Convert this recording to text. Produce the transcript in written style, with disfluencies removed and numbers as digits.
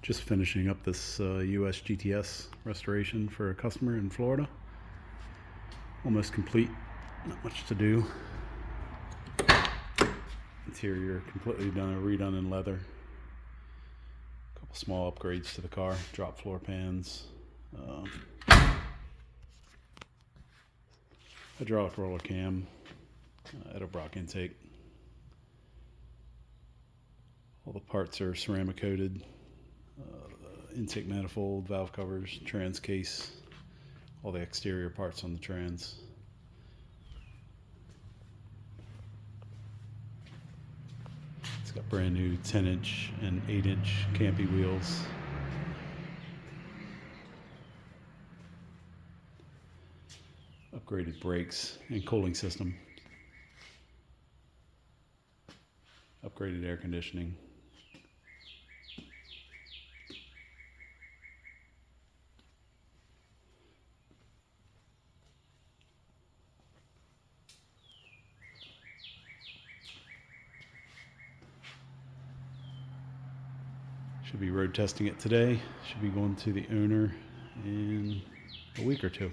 Just finishing up this US GTS restoration for a customer in Florida. Almost complete, not much to do. Interior completely redone in leather. A couple small upgrades to the car, drop floor pans, hydraulic roller cam, Edelbrock intake. All the parts are ceramic coated. Intake manifold, valve covers, trans case, all the exterior parts on the trans. It's got brand new 10-inch and 8-inch Campy wheels. Upgraded brakes and cooling system. Upgraded air conditioning. Should be road testing it today. Should be going to the owner in a week or two.